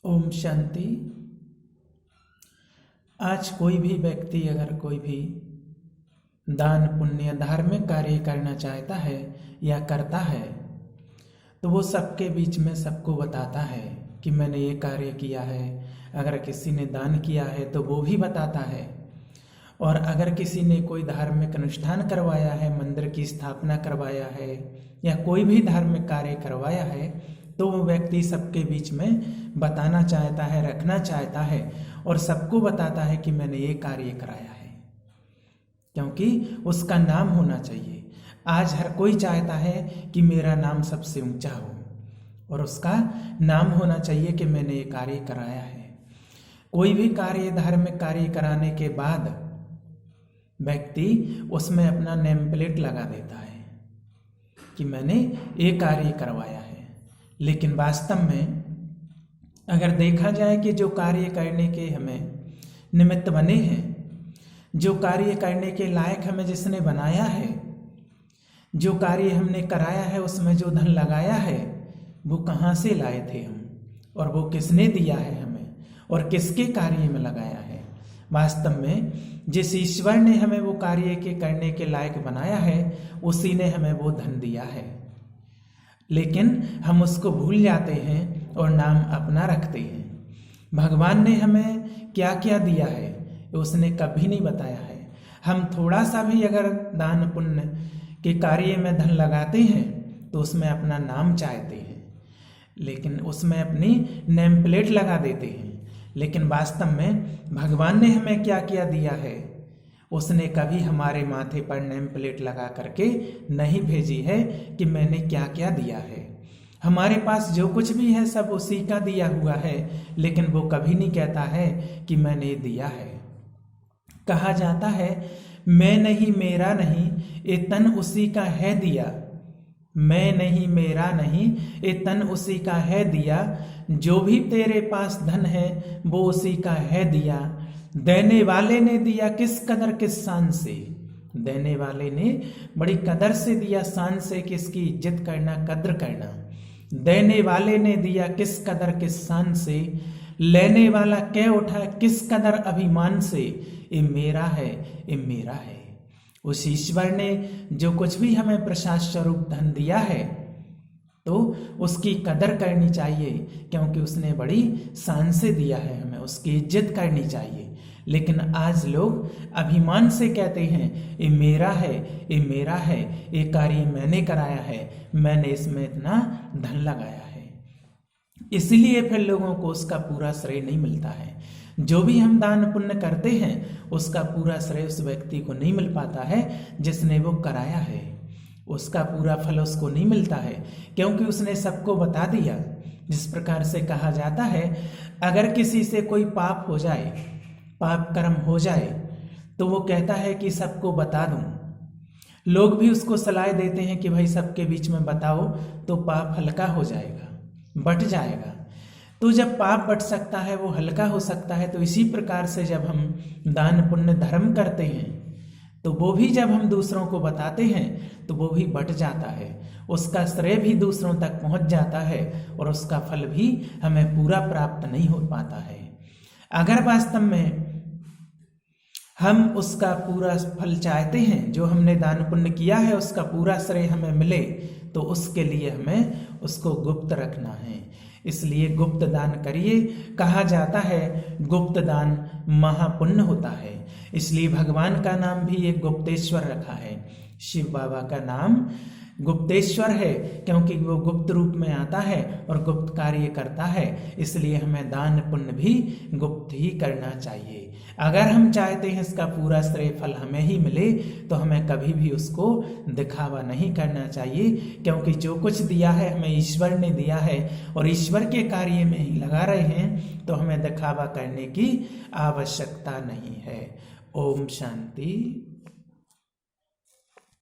ओम शांति। आज कोई भी व्यक्ति अगर कोई भी दान पुण्य धार्मिक कार्य करना चाहता है या करता है तो वो सबके बीच में सबको बताता है कि मैंने ये कार्य किया है। अगर किसी ने दान किया है तो वो भी बताता है, और अगर किसी ने कोई धार्मिक अनुष्ठान करवाया है, मंदिर की स्थापना करवाया है या कोई भी धार्मिक कार्य करवाया है तो वो व्यक्ति सबके बीच में बताना चाहता है, रखना चाहता है और सबको बताता है कि मैंने ये कार्य कराया है, क्योंकि उसका नाम होना चाहिए। आज हर कोई चाहता है कि मेरा नाम सबसे ऊंचा हो और उसका नाम होना चाहिए कि मैंने ये कार्य कराया है। कोई भी कार्य, धार्मिक कार्य कराने के बाद व्यक्ति उसमें अपना नेम प्लेट लगा देता है कि मैंने ये कार्य करवाया है। लेकिन वास्तव में अगर देखा जाए कि जो कार्य करने के हमें निमित्त बने हैं, जो कार्य करने के लायक हमें जिसने बनाया है, जो कार्य हमने कराया है, उसमें जो धन लगाया है वो कहाँ से लाए थे हम, और वो किसने दिया है हमें और किसके कार्य में लगाया है। वास्तव में जिस ईश्वर ने हमें वो कार्य के करने के लायक बनाया है उसी ने हमें वो धन दिया है, लेकिन हम उसको भूल जाते हैं और नाम अपना रखते हैं। भगवान ने हमें क्या क्या दिया है उसने कभी नहीं बताया है। हम थोड़ा सा भी अगर दान पुण्य के कार्य में धन लगाते हैं तो उसमें अपना नाम चाहते हैं, लेकिन उसमें अपनी नेम प्लेट लगा देते हैं। लेकिन वास्तव में भगवान ने हमें क्या क्या दिया है उसने कभी हमारे माथे पर नेम प्लेट लगा करके नहीं भेजी है कि मैंने क्या क्या दिया है। हमारे पास जो कुछ भी है सब उसी का दिया हुआ है, लेकिन वो कभी नहीं कहता है कि मैंने दिया है। कहा जाता है मैं नहीं मेरा नहीं ये तन उसी का है दिया, मैं नहीं मेरा नहीं ये तन उसी का है दिया, जो भी तेरे पास धन है वो उसी का है दिया, देने वाले ने दिया किस कदर किस शान से। देने वाले ने बड़ी कदर से दिया, शान से, किसकी इज्जत करना, कद्र करना। देने वाले ने दिया किस कदर किस शान से, लेने वाला कह उठा किस कदर अभिमान से, ये मेरा है, ये मेरा है। उस ईश्वर ने जो कुछ भी हमें प्रसाद स्वरूप धन दिया है तो उसकी कदर करनी चाहिए, क्योंकि उसने बड़ी शान से दिया है, हमें उसकी इज्जत करनी चाहिए। लेकिन आज लोग अभिमान से कहते हैं ये मेरा है, ये मेरा है, ये कार्य मैंने कराया है, मैंने इसमें इतना धन लगाया है। इसलिए फिर लोगों को उसका पूरा श्रेय नहीं मिलता है। जो भी हम दान पुण्य करते हैं उसका पूरा श्रेय उस व्यक्ति को नहीं मिल पाता है जिसने वो कराया है। उसका पूरा फल उसको नहीं मिलता है, क्योंकि उसने सबको बता दिया। जिस प्रकार से कहा जाता है अगर किसी से कोई पाप हो जाए, पाप कर्म हो जाए, तो वो कहता है कि सबको बता दूं। लोग भी उसको सलाह देते हैं कि भाई सबके बीच में बताओ तो पाप हल्का हो जाएगा, बट जाएगा। तो जब पाप बट सकता है वो हल्का हो सकता है, तो इसी प्रकार से जब हम दान पुण्य धर्म करते हैं तो वो भी जब हम दूसरों को बताते हैं तो वो भी बट जाता है, उसका श्रेय भी दूसरों तक पहुंच जाता है और उसका फल भी हमें पूरा प्राप्त नहीं हो पाता है। अगर वास्तव में हम उसका पूरा फल चाहते हैं, जो हमने दान पुण्य किया है उसका पूरा श्रेय हमें मिले, तो उसके लिए हमें उसको गुप्त रखना है। इसलिए गुप्त दान करिए। कहा जाता है गुप्त दान महापुण्य होता है। इसलिए भगवान का नाम भी एक गुप्तेश्वर रखा है। शिव बाबा का नाम गुप्तेश्वर है, क्योंकि वो गुप्त रूप में आता है और गुप्त कार्य करता है। इसलिए हमें दान पुण्य भी गुप्त ही करना चाहिए। अगर हम चाहते हैं इसका पूरा श्रेय फल हमें ही मिले तो हमें कभी भी उसको दिखावा नहीं करना चाहिए, क्योंकि जो कुछ दिया है हमें ईश्वर ने दिया है और ईश्वर के कार्य में ही लगा रहे हैं, तो हमें दिखावा करने की आवश्यकता नहीं है। ओम शांति।